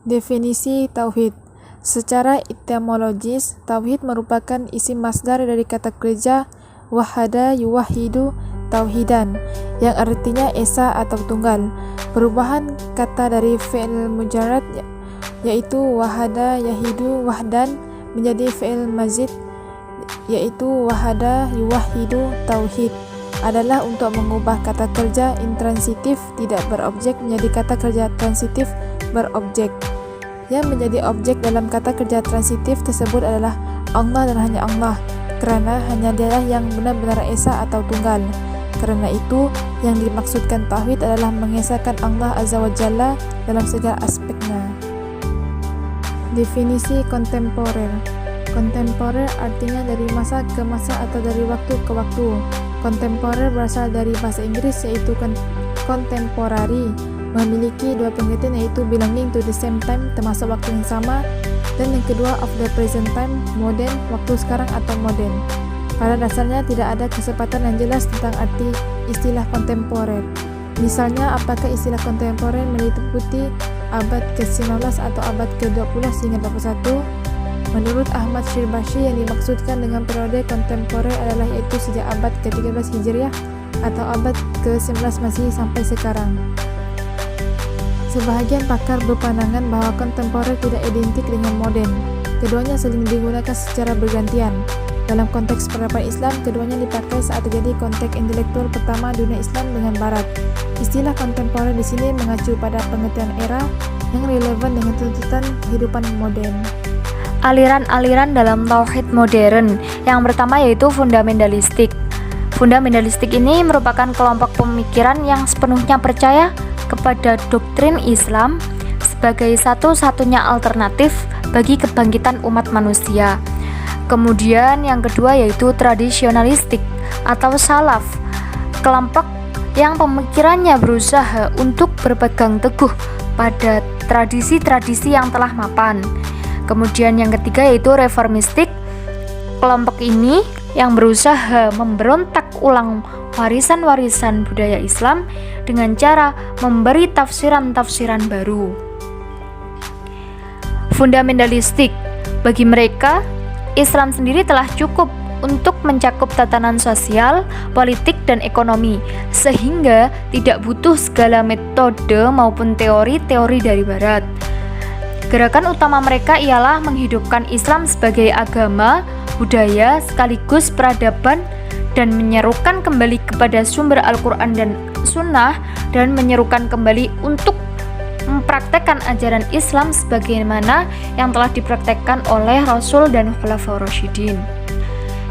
Definisi Tauhid. Secara etimologis, Tauhid merupakan isim masdar dari kata kerja wahada yuwahidu tauhidan, yang artinya esa atau tunggal. Perubahan kata dari fi'il mujarrad yaitu wahada yahidu wahdan menjadi fi'il mazid yaitu wahada yuwahidu tauhid adalah untuk mengubah kata kerja intransitif tidak berobjek menjadi kata kerja transitif berobjek. Yang menjadi objek dalam kata kerja transitif tersebut adalah Allah dan hanya Allah, karena hanya Dialah yang benar-benar esa atau tunggal. Karena itu, yang dimaksudkan tauhid adalah mengesahkan Allah Azza wa Jalla dalam segala aspeknya. Definisi kontemporer. Kontemporer artinya dari masa ke masa atau dari waktu ke waktu. Kontemporer berasal dari bahasa Inggris yaitu contemporary, memiliki dua pengertian yaitu belonging to the same time, termasuk waktu yang sama, dan yang kedua of the present time, modern, waktu sekarang atau modern. Pada dasarnya tidak ada kesepakatan yang jelas tentang arti istilah kontemporer. Misalnya, apakah istilah kontemporer meliputi abad ke-19 atau abad ke-20 hingga 21? Menurut Ahmad Shirbashi, yang dimaksudkan dengan periode kontemporer adalah yaitu sejak abad ke-13 Hijriah atau abad ke-19 Masehi sampai sekarang. Sebahagian pakar berpandangan bahwa kontemporer tidak identik dengan modern. Keduanya saling digunakan secara bergantian. Dalam konteks peradaban Islam, keduanya dipakai saat terjadi kontak intelektual pertama dunia Islam dengan Barat. Istilah kontemporer di sini mengacu pada pengertian era yang relevan dengan tuntutan kehidupan modern. Aliran-aliran dalam tauhid modern. Yang pertama yaitu fundamentalistik. Fundamentalistik ini merupakan kelompok pemikiran yang sepenuhnya percaya kepada doktrin Islam sebagai satu-satunya alternatif bagi kebangkitan umat manusia. Kemudian yang kedua yaitu tradisionalistik atau salaf, kelompok yang pemikirannya berusaha untuk berpegang teguh pada tradisi-tradisi yang telah mapan. Kemudian yang ketiga yaitu reformistik, kelompok ini yang berusaha memberontak ulang warisan-warisan budaya Islam dengan cara memberi tafsiran-tafsiran baru. Fundamentalistik, bagi mereka, Islam sendiri telah cukup untuk mencakup tatanan sosial, politik, dan ekonomi, sehingga tidak butuh segala metode maupun teori-teori dari Barat. Gerakan utama mereka ialah menghidupkan Islam sebagai agama, budaya, sekaligus peradaban, dan menyerukan kembali kepada sumber Al-Quran dan Sunnah, dan menyerukan kembali untuk mempraktekkan ajaran Islam sebagaimana yang telah dipraktekkan oleh Rasul dan Khulafaur Rasyidin.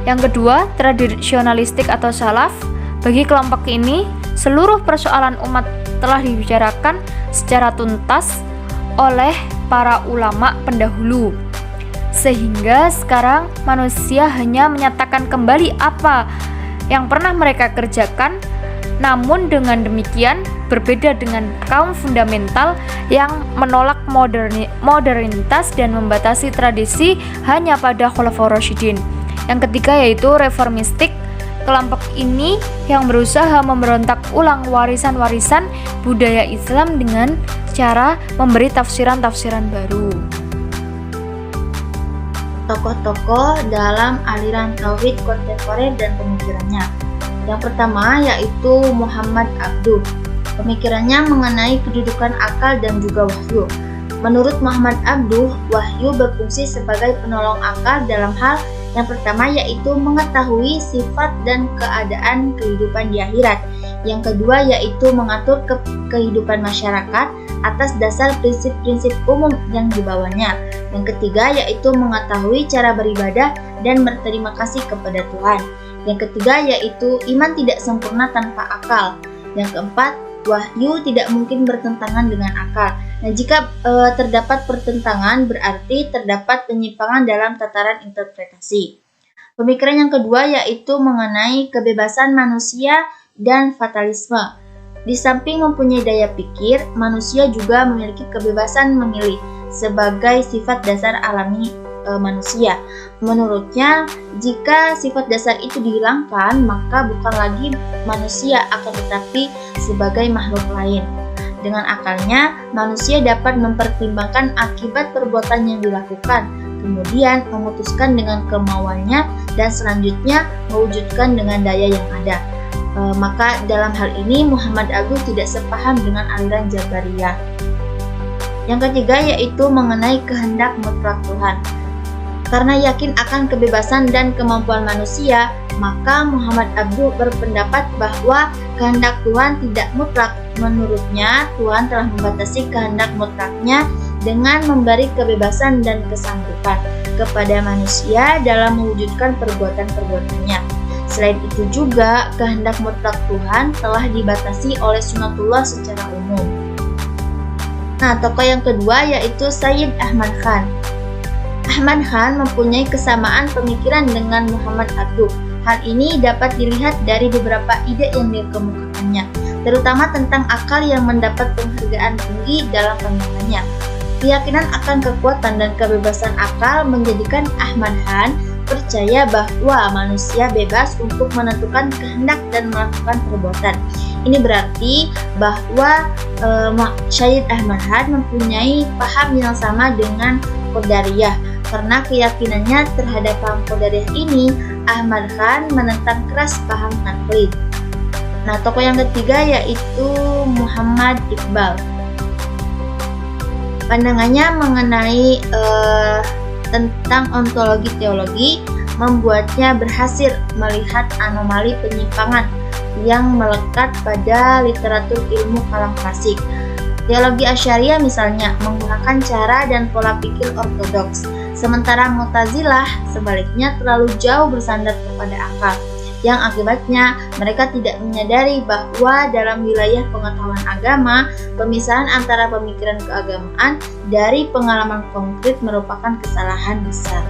Yang kedua, tradisionalistik atau salaf. Bagi kelompok ini, seluruh persoalan umat telah dibicarakan secara tuntas oleh para ulama pendahulu, sehingga sekarang manusia hanya menyatakan kembali apa yang pernah mereka kerjakan. Namun dengan demikian berbeda dengan kaum fundamental yang menolak modernitas dan membatasi tradisi hanya pada Khulafaur Rasyidin. Yang ketiga yaitu reformistik. Kelompok ini yang berusaha memberontak ulang warisan-warisan budaya Islam dengan cara memberi tafsiran-tafsiran baru. Tokoh-tokoh dalam aliran tauhid kontemporer dan pemikirannya. Yang pertama yaitu Muhammad Abduh. Pemikirannya mengenai kedudukan akal dan juga wahyu. Menurut Muhammad Abduh, wahyu berfungsi sebagai penolong akal dalam hal yang pertama yaitu mengetahui sifat dan keadaan kehidupan di akhirat. Yang kedua yaitu mengatur kehidupan masyarakat atas dasar prinsip-prinsip umum yang dibawanya. Yang ketiga yaitu mengetahui cara beribadah dan berterima kasih kepada Tuhan. Yang ketiga yaitu iman tidak sempurna tanpa akal. Yang keempat, wahyu tidak mungkin bertentangan dengan akal. Nah, jika terdapat pertentangan berarti terdapat penyimpangan dalam tataran interpretasi. Pemikiran yang kedua yaitu mengenai kebebasan manusia dan fatalisme. Di samping mempunyai daya pikir, manusia juga memiliki kebebasan memilih sebagai sifat dasar alami manusia. Menurutnya, jika sifat dasar itu dihilangkan, maka bukan lagi manusia akan tetapi sebagai makhluk lain. Dengan akalnya, manusia dapat mempertimbangkan akibat perbuatan yang dilakukan, kemudian memutuskan dengan kemauannya, dan selanjutnya mewujudkan dengan daya yang ada. Maka dalam hal ini Muhammad Abduh tidak sepaham dengan aliran Jabariyah. Yang ketiga yaitu mengenai kehendak mutlak Tuhan. Karena yakin akan kebebasan dan kemampuan manusia, maka Muhammad Abduh berpendapat bahwa kehendak Tuhan tidak mutlak. Menurutnya, Tuhan telah membatasi kehendak mutlaknya dengan memberi kebebasan dan kesanggupan kepada manusia dalam mewujudkan perbuatan-perbuatannya. Selain itu juga, kehendak mutlak Tuhan telah dibatasi oleh sunatullah secara umum. Nah, tokoh yang kedua yaitu Sayyid Ahmad Khan. Ahmad Khan mempunyai kesamaan pemikiran dengan Muhammad Abduh. Hal ini dapat dilihat dari beberapa ide yang dikemukakannya, terutama tentang akal yang mendapat penghargaan tinggi dalam pandangannya. Keyakinan akan kekuatan dan kebebasan akal menjadikan Ahmad Khan percaya bahwa manusia bebas untuk menentukan kehendak dan melakukan perbuatan. Ini berarti bahwa Sayyid Ahmad Khan mempunyai paham yang sama dengan Qadariyah. Karena keyakinannya terhadap paham Qadariyah ini, Ahmad Khan menentang keras paham taklid. Nah, tokoh yang ketiga yaitu Muhammad Iqbal. Pandangannya mengenai tentang ontologi teologi membuatnya berhasil melihat anomali penyimpangan yang melekat pada literatur ilmu kalam klasik. Teologi Asy'ariyah misalnya menggunakan cara dan pola pikir ortodoks, sementara Mu'tazilah sebaliknya terlalu jauh bersandar kepada akal, yang akibatnya mereka tidak menyadari bahwa dalam wilayah pengetahuan agama, pemisahan antara pemikiran keagamaan dari pengalaman konkret merupakan kesalahan besar.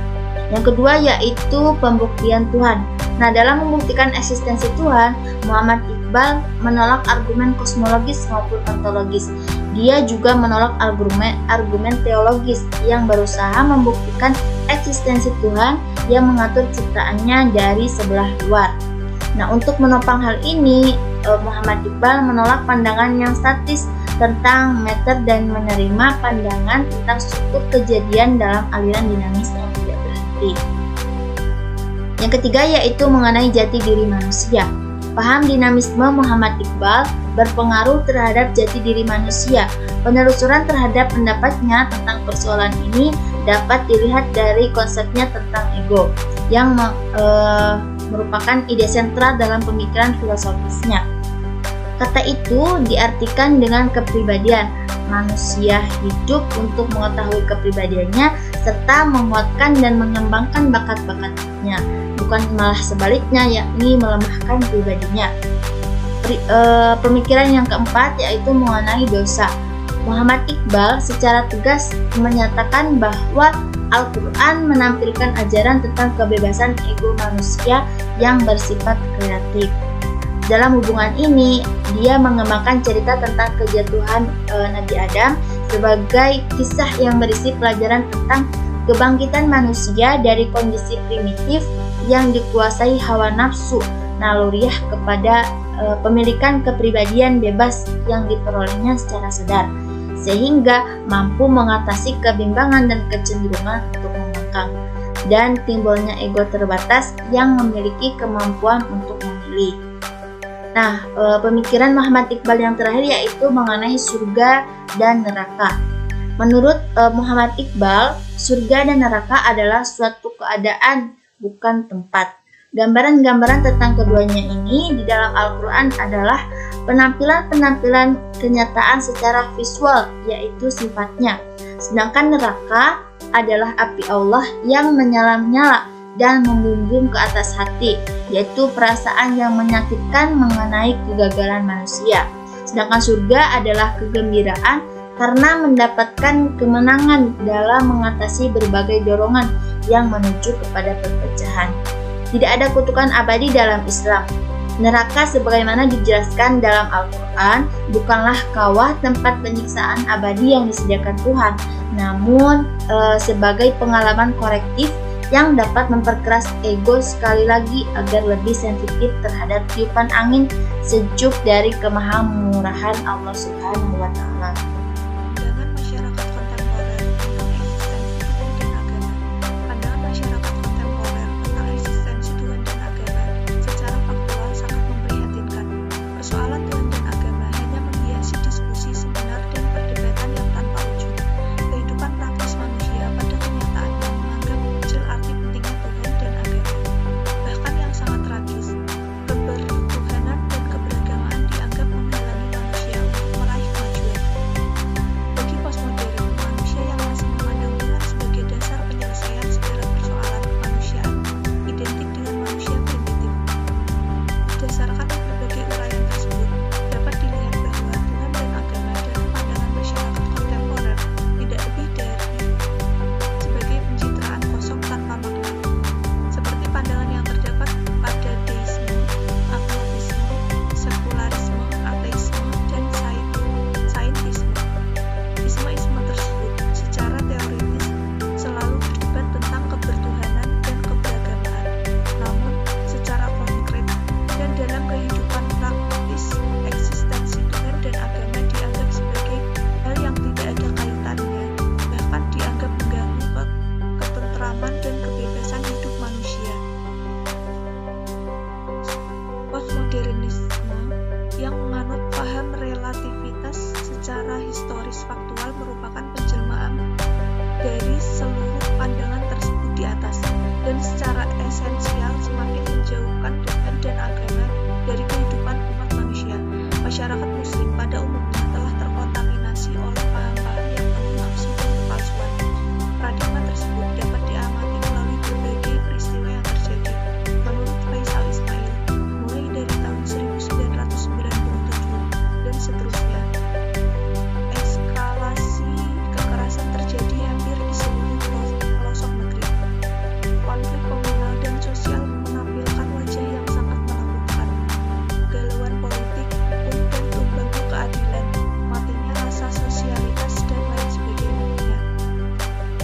Yang kedua yaitu pembuktian Tuhan. Nah, dalam membuktikan eksistensi Tuhan, Muhammad Iqbal menolak argumen kosmologis maupun ontologis. Dia juga menolak argumen teologis yang berusaha membuktikan eksistensi Tuhan yang mengatur ciptaannya dari sebelah luar. Nah, untuk menopang hal ini, Muhammad Iqbal menolak pandangan yang statis tentang matter dan menerima pandangan tentang struktur kejadian dalam aliran dinamis yang tidak berhenti. Yang ketiga yaitu mengenai jati diri manusia. Paham dinamisme Muhammad Iqbal berpengaruh terhadap jati diri manusia. Penelusuran terhadap pendapatnya tentang persoalan ini dapat dilihat dari konsepnya tentang ego, yang merupakan ide sentral dalam pemikiran filosofisnya. Kata itu diartikan dengan kepribadian. Manusia hidup untuk mengetahui kepribadiannya serta menguatkan dan mengembangkan bakat-bakatnya, bukan malah sebaliknya, yakni melemahkan pribadinya. Pemikiran yang keempat yaitu mengenai dosa. Muhammad Iqbal secara tegas menyatakan bahwa Al-Quran menampilkan ajaran tentang kebebasan ego manusia yang bersifat kreatif. Dalam hubungan ini, dia mengembangkan cerita tentang kejatuhan Nabi Adam sebagai kisah yang berisi pelajaran tentang kebangkitan manusia dari kondisi primitif yang dikuasai hawa nafsu naluriah kepada pemilikan kepribadian bebas yang diperolehnya secara sadar, sehingga mampu mengatasi kebimbangan dan kecenderungan untuk membangkang, dan timbulnya ego terbatas yang memiliki kemampuan untuk memilih. Nah, pemikiran Muhammad Iqbal yang terakhir yaitu mengenai surga dan neraka. Menurut Muhammad Iqbal, surga dan neraka adalah suatu keadaan, bukan tempat. Gambaran-gambaran tentang keduanya ini di dalam Al-Quran adalah penampilan-penampilan kenyataan secara visual, yaitu sifatnya. Sedangkan neraka adalah api Allah yang menyala-nyala dan membimbing ke atas hati, yaitu perasaan yang menyakitkan mengenai kegagalan manusia. Sedangkan surga adalah kegembiraan karena mendapatkan kemenangan dalam mengatasi berbagai dorongan yang menuju kepada perpecahan. Tidak ada kutukan abadi dalam Islam. Neraka sebagaimana dijelaskan dalam Al-Quran bukanlah kawah tempat penyiksaan abadi yang disediakan Tuhan, namun sebagai pengalaman korektif yang dapat memperkeras ego sekali lagi agar lebih sensitif terhadap tiupan angin sejuk dari kemahamurahan Allah Subhanahu wa Ta'ala. Pandangan masyarakat kontemporer tentang eksistensi Tuhan dan agama. Pandangan masyarakat kontemporer tentang eksistensi Tuhan dan agama secara faktual sangat memprihatinkan. Persoalan Tuhan dan agama hanya menghiasi diskusi seminar dan perdebatan yang tanpa ujung. Kehidupan praktis manusia pada kenyataannya menganggap kecil arti pentingnya Tuhan dan agama. Bahkan yang sangat tragis, kebertuhanan dan keberagamaan dianggap menghalangi manusia untuk meraih kemajuan. Bagi postmodern, manusia yang masih memandang Tuhan sebagai dasar penyelesaian segala persoalan kemanusiaan identik dengan manusia primitif. Berdasarkan berbagai uraian tersebut, dapat dilihat bahwa Tuhan dan agama dalam pandangan masyarakat kontemporer tidak lebih dari sebagai pencitraan kosong tanpa makna, seperti pandangan yang terdapat pada deisme, agnostisme, sekularisme, ateisme, dan saintisme. Isme-isme tersebut secara teoritis selalu berdebat tentang kebertuhanan dan keberagamaan, namun secara konkret dan dalam kehidupan praktis, eksistensi Tuhan dan agama dianggap sebagai hal yang tidak ada kaitannya, bahkan dianggap mengganggu ketentraman dan kebebasan hidup manusia. Postmodernisme yang menganut paham relativitas secara historis faktual merupakan penjelmaan dari seluruh pandangan tersebut di atas, dan secara esensial semakin menjauhkan Tuhan dan agama dari kehidupan umat manusia. Masyarakat Muslim pada umumnya telah terkontaminasi oleh paham-paham yang penuh nafsu dan kepalsuan. Paradigma tersebut dapat diamati melalui berbagai peristiwa yang terjadi. Menurut Faisal Ismail, mulai dari tahun 1997 dan seterusnya, eskalasi kekerasan terjadi hampir di seluruh pelosok negeri. Konflik komunal dan sosial menampilkan wajah yang sangat menakutkan. Kegalauan politik, hukum, dan tumbangnya keadilan, matinya rasa sosialitas, dan lain sebagainya.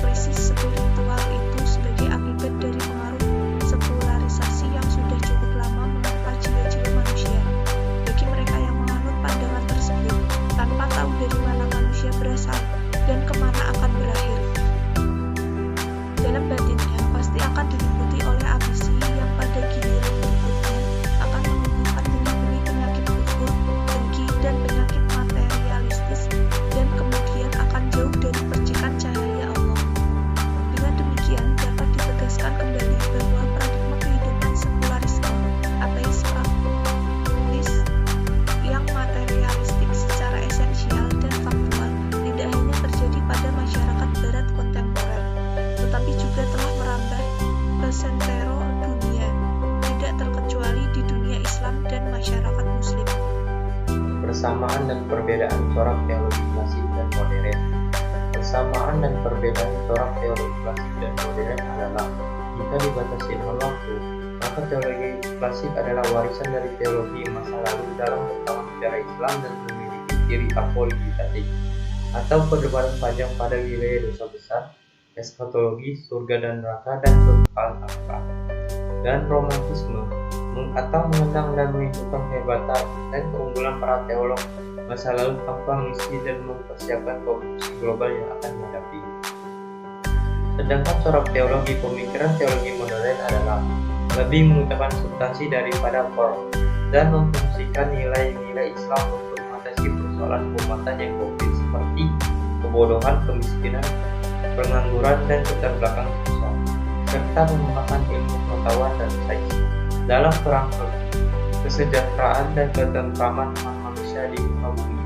Krisis spiritual itu sebagai akibat dari pengaruh sekularisasi yang sudah cukup lama menerpa jiwa-jiwa manusia. Bagi mereka yang menganut pandangan tersebut, tanpa tahu dari mana manusia berasal dan kemana akan berakhir, dalam batinnya pasti akan diliputi oleh ambisi yang pada giliran berikutnya akan menumbuhkan benih-benih penyakit kufur, dengki, dan penyakit materialistis, dan kemudian akan jauh dari percikan cahaya Allah. Dengan demikian dapat ditegaskan kembali bahwa paradigma kehidupan sekularisme, ateis praktis yang materialistik secara esensial dan faktual tidak hanya terjadi pada masyarakat barat kontemporer, tetapi juga telah merambah ke sentero dunia, tidak terkecuali di dunia Islam dan masyarakat Muslim. Persamaan dan perbedaan corak teologi klasik dan modern. Persamaan dan perbedaan corak teologi klasik dan modern adalah, jika dibatasi dengan waktu, maka teologi klasik adalah warisan dari teologi masa lalu dalam perkembangan sejarah Islam dan memiliki ciri apolititatif atau perdebatan panjang pada wilayah dosa besar, eskatologi, surga dan neraka, dan kekekalan akhirat. Dan romantisme atau menentang dan menunjukkan kehebatan dan keunggulan para teolog masa lalu tanpa mengisi dan mempersiapkan kondisi global yang akan dihadapi. Sedangkan corak teologi pemikiran teologi modern adalah lebih mengutamakan substansi daripada form dan memfungsikan nilai-nilai Islam untuk mengatasi persoalan keumatan yang konkret seperti kebodohan, kemiskinan, pengangguran, dan keterbelakangan sosial, serta mengembangkan ilmu pengetahuan dan sains dalam kerangka kesejahteraan dan ketentraman manusia di muka bumi.